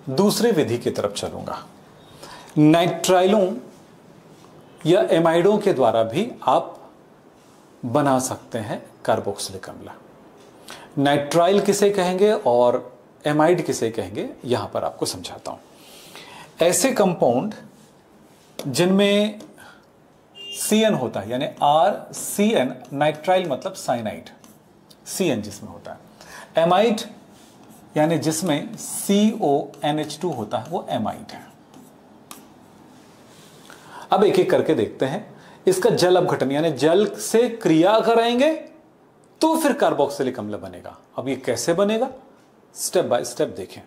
दूसरी विधि की तरफ चलूंगा। नाइट्राइलों या एमाइडों के द्वारा भी आप बना सकते हैं कार्बोक्सिलिक अम्ल। नाइट्राइल किसे कहेंगे और एमाइड किसे कहेंगे यहां पर आपको समझाता हूं। ऐसे कंपाउंड जिनमें CN होता है, यानी RCN, नाइट्राइल मतलब साइनाइड, CN जिसमें होता है। एमाइड यानी जिसमें CONH2 होता है वो एमाइड है। अब एक एक करके देखते हैं। इसका जल अपघटन यानी जल से क्रिया कराएंगे तो फिर कार्बोक्सिलिक अम्ल बनेगा। अब ये कैसे बनेगा, स्टेप बाय स्टेप देखें।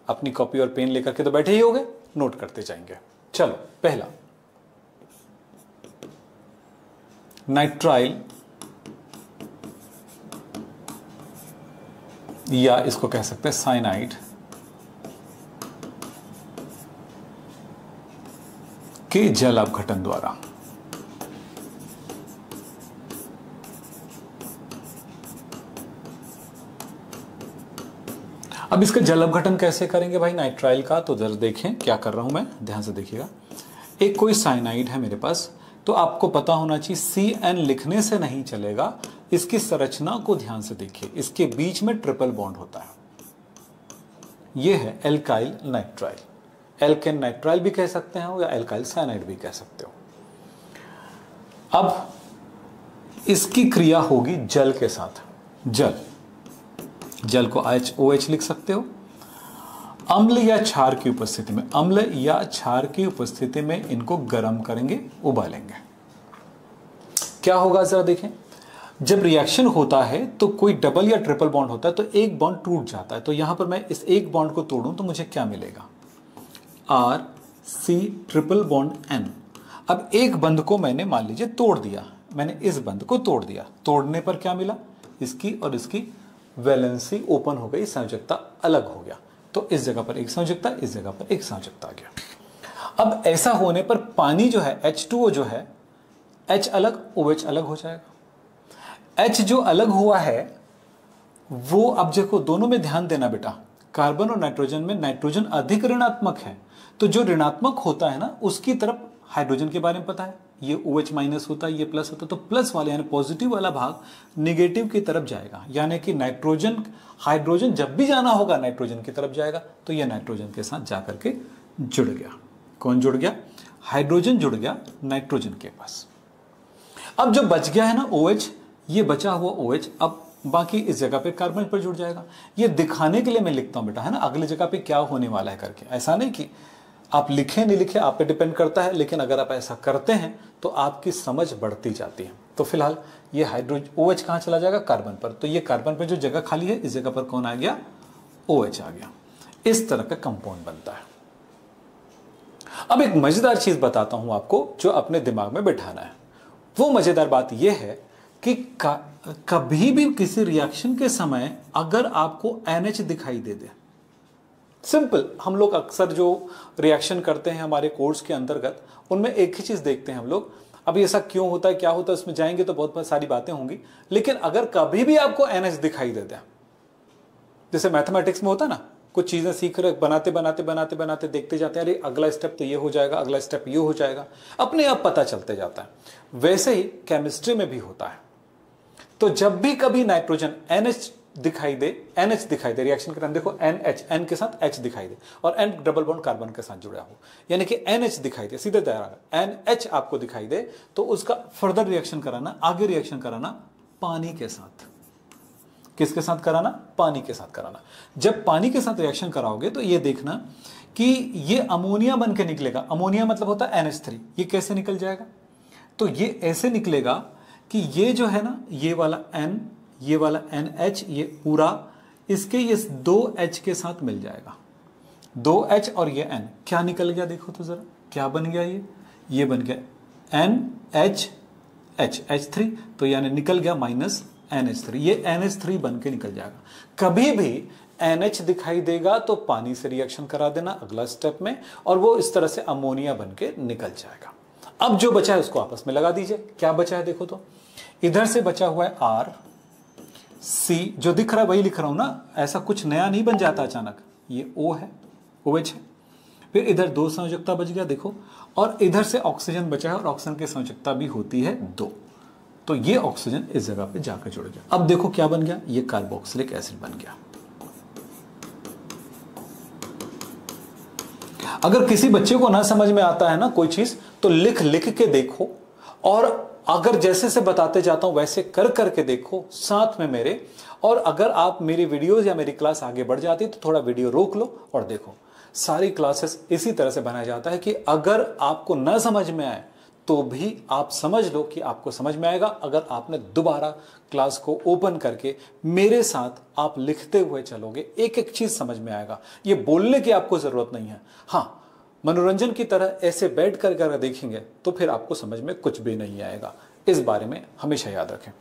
अपनी कॉपी और पेन लेकर के तो बैठे ही होंगे, नोट करते जाएंगे। चलो, पहला नाइट्राइल या इसको कह सकते हैं साइनाइड के जल अपघटन द्वारा अब इसका जल अपघटन कैसे करेंगे भाई नाइट्राइल का, तो जरा देखें क्या कर रहा हूं मैं, ध्यान से देखिएगा। एक कोई साइनाइड है मेरे पास, तो आपको पता होना चाहिए CN लिखने से नहीं चलेगा, इसकी संरचना को ध्यान से देखिए। इसके बीच में ट्रिपल बॉन्ड होता है, यह है एल्काइल नाइट्राइल। एल्केन नाइट्राइल भी कह सकते हैं या एल्काइल साइनाइड भी कह सकते हो। अब इसकी क्रिया होगी जल के साथ। जल को OH लिख सकते हो। अम्ल या क्षार की उपस्थिति में, अम्ल या क्षार की उपस्थिति में इनको गर्म करेंगे, उबालेंगे। क्या होगा जरा देखें। जब रिएक्शन होता है तो कोई डबल या ट्रिपल बॉन्ड होता है तो एक बॉन्ड टूट जाता है। तो यहां पर मैं इस एक बॉन्ड को तोड़ूं तो मुझे क्या मिलेगा, RC ट्रिपल बॉन्ड N। अब एक बंध को मैंने मान लीजिए तोड़ दिया, मैंने इस बंध को तोड़ दिया। तोड़ने पर क्या मिला, इसकी और इसकी वैलेंसी ओपन हो गई, संयोजकता अलग हो गया। तो इस जगह पर एक संयोजकता, इस जगह पर एक संयोजकता आ गया। अब ऐसा होने पर पानी जो है H2O जो है, H अलग OH अलग हो जाएगा। H जो अलग हुआ है वो, अब देखो दोनों में ध्यान देना बेटा, कार्बन और नाइट्रोजन में नाइट्रोजन अधिक ऋणात्मक है, तो जो ऋणात्मक होता है ना उसकी तरफ हाइड्रोजन के बारे में पता है, ये OH माइनस होता है, ये प्लस होता है, तो प्लस वाले यानी पॉजिटिव वाला भाग निगेटिव की तरफ जाएगा। यानी कि नाइट्रोजन, हाइड्रोजन जब भी जाना होगा नाइट्रोजन की तरफ जाएगा, तो ये नाइट्रोजन के साथ जाकर के जुड़ गया। कौन जुड़ गया, हाइड्रोजन जुड़ गया नाइट्रोजन के पास। अब जो बच गया है ना OH, ये बचा हुआ OH अब बाकी इस जगह पे कार्बन पर जुड़ जाएगा। ये दिखाने के लिए मैं लिखता हूं बेटा, है ना, अगली जगह पे क्या होने वाला है करके। ऐसा नहीं कि आप लिखें नहीं लिखें, आप पे डिपेंड करता है, लेकिन अगर आप ऐसा करते हैं तो आपकी समझ बढ़ती जाती है। तो फिलहाल ये हाइड्रोजन OH कहां चला जाएगा, कार्बन पर। तो ये कार्बन पर जो जगह खाली है, इस जगह पर कौन आ गया, OH आ गया। इस तरह का कंपाउंड बनता है। अब एक मजेदार चीज बताता हूं आपको जो अपने दिमाग में बैठाना है। वो मजेदार बात यह है कि कभी भी किसी रिएक्शन के समय अगर आपको NH दिखाई दे दे, सिंपल, हम लोग अक्सर जो रिएक्शन करते हैं हमारे कोर्स के अंतर्गत, उनमें एक ही चीज देखते हैं हम लोग। अभी ऐसा क्यों होता है, क्या होता है, उसमें जाएंगे तो बहुत सारी बातें होंगी। लेकिन अगर कभी भी आपको NH दिखाई दे दे, जैसे मैथमेटिक्स में होता है ना, कुछ चीजें सीख रहे, बनाते बनाते बनाते बनाते देखते जाते हैं, अरे अगला स्टेप तो ये हो जाएगा, अगला स्टेप ये हो जाएगा, अपने आप पता चलते जाता है। वैसे ही केमिस्ट्री में भी होता है। तो जब भी कभी नाइट्रोजन NH दिखाई दे, रिएक्शन के टाइम देखो NH, N के साथ H दिखाई दे और N डबल बॉन्ड कार्बन के साथ जुड़ा हो, यानी कि NH दिखाई दे, सीधे NH आपको दिखाई दे, तो उसका फर्दर रिएक्शन कराना, आगे रिएक्शन कराना पानी के साथ। किसके साथ कराना, पानी के साथ कराना। जब पानी के साथ रिएक्शन कराओगे तो ये देखना कि ये अमोनिया बन के निकलेगा। अमोनिया मतलब होता है NH3। ये कैसे निकल जाएगा, तो ये ऐसे निकलेगा कि ये जो है ना, ये वाला N, ये वाला NH, ये पूरा इसके ये 2H के साथ मिल जाएगा। 2H और ये N क्या निकल गया, देखो तो जरा क्या बन गया, ये बन गया NH, H3, तो यानी निकल गया माइनस NH3। ये NH3 बन के निकल जाएगा। कभी भी NH दिखाई देगा तो पानी से रिएक्शन करा देना अगला स्टेप में, और वो इस तरह से अमोनिया बन के निकल जाएगा। अब जो बचा है उसको आपस में लगा दीजिए। क्या बचा है देखो तो, इधर से बचा हुआ है RC, जो दिख रहा है वही लिख रहा हूं ना, ऐसा कुछ नया नहीं बन जाता अचानक। ये O है, OH है। फिर इधर 2 संयोजकता बच गया देखो, और इधर से ऑक्सीजन बचा है और ऑक्सीजन की संयोजकता भी होती है 2, तो ये ऑक्सीजन इस जगह पे जाकर जुड़ गया। अब देखो क्या बन गया, ये कार्बोक्सिलिक एसिड बन गया। अगर किसी बच्चे को ना समझ में आता है ना कोई चीज, तो लिख लिख के देखो, और अगर जैसे से बताते जाता हूं वैसे कर करके देखो साथ में मेरे। और अगर आप मेरी वीडियोस या मेरी क्लास आगे बढ़ जाती तो थोड़ा वीडियो रोक लो और देखो। सारी क्लासेस इसी तरह से बनाया जाता है कि अगर आपको ना समझ में आए तो भी आप समझ लो कि आपको समझ में आएगा। अगर आपने दोबारा क्लास को ओपन करके मेरे साथ आप लिखते हुए चलोगे, एक एक चीज समझ में आएगा। ये बोलने की आपको जरूरत नहीं है, हाँ मनोरंजन की तरह ऐसे बैठ कर कर देखेंगे तो फिर आपको समझ में कुछ भी नहीं आएगा। इस बारे में हमेशा याद रखें।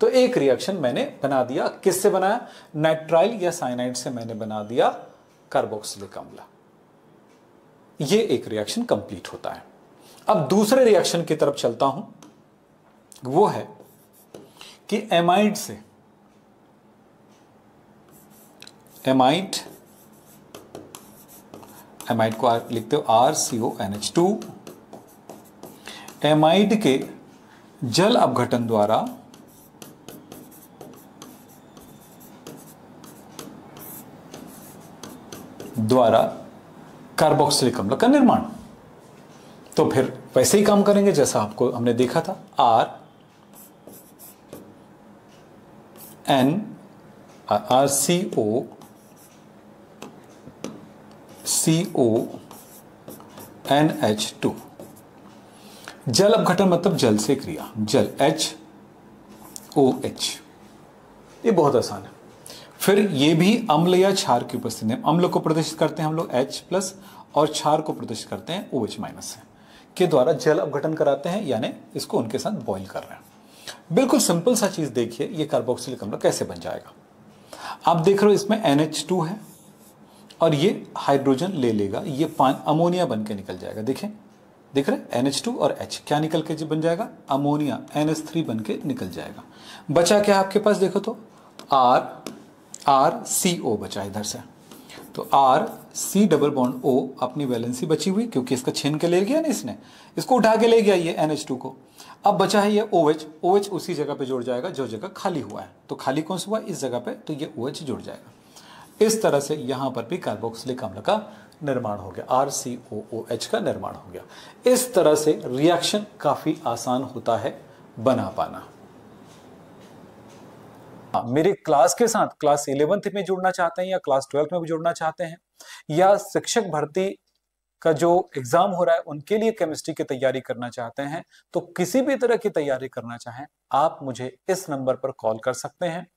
तो एक रिएक्शन मैंने बना दिया, किससे बनाया, नाइट्राइल या साइनाइड से मैंने बना दिया कार्बोक्सिलिक अम्ल। ये एक रिएक्शन कंप्लीट होता है। अब दूसरे रिएक्शन की तरफ चलता हूं, वो है कि एमाइड से, एमाइड को लिखते हो RCONH2, एमाइड के जल अपघटन द्वारा कार्बोक्सिलिक अम्ल का निर्माण। तो फिर वैसे ही काम करेंगे जैसा आपको हमने देखा था, RCONH2, जल अपघटन मतलब जल से क्रिया, जल HOH, ये बहुत आसान है। फिर ये भी अम्ल या क्षार की उपस्थिति में, अम्ल को प्रदर्शित करते हैं हम लोग H+ और क्षार को प्रदर्शित करते हैं OH- से, के द्वारा जल अपघटन कराते हैं, यानी इसको उनके साथ बॉईल कर रहे हैं। बिल्कुल सिंपल सा चीज देखिए, ये कार्बोक्सिलिक अम्ल कैसे बन जाएगा। आप देख रहे हो इसमें NH2 है और ये हाइड्रोजन ले लेगा, ये अमोनिया बन के निकल जाएगा। देखें, देख रहे NH2 और H क्या निकल के बन जाएगा, अमोनिया NH3 बन के निकल जाएगा। बचा क्या आपके पास, देखो तो RCO बचा इधर से, तो RC डबल बॉन्ड O अपनी वैलेंसी बची हुई, क्योंकि इसका छीन के ले गया ना, इसने इसको उठा के ले गया ये NH2 को। अब बचा है ये OH उसी जगह पे जुड़ जाएगा जो जगह खाली हुआ है। तो खाली कौन सा हुआ, इस जगह पे, तो ये OH जुड़ जाएगा। इस तरह से यहां पर भी कार्बोक्सिलिक अम्ल का निर्माण हो गया, RCOOH का निर्माण हो गया। इस तरह से रिएक्शन काफी आसान होता है बना पाना। मेरे क्लास के साथ क्लास 11th में जुड़ना चाहते हैं या क्लास 12th में भी जुड़ना चाहते हैं, या शिक्षक भर्ती का जो एग्जाम हो रहा है उनके लिए केमिस्ट्री की तैयारी करना चाहते हैं, तो किसी भी तरह की तैयारी करना चाहें आप मुझे इस नंबर पर कॉल कर सकते हैं।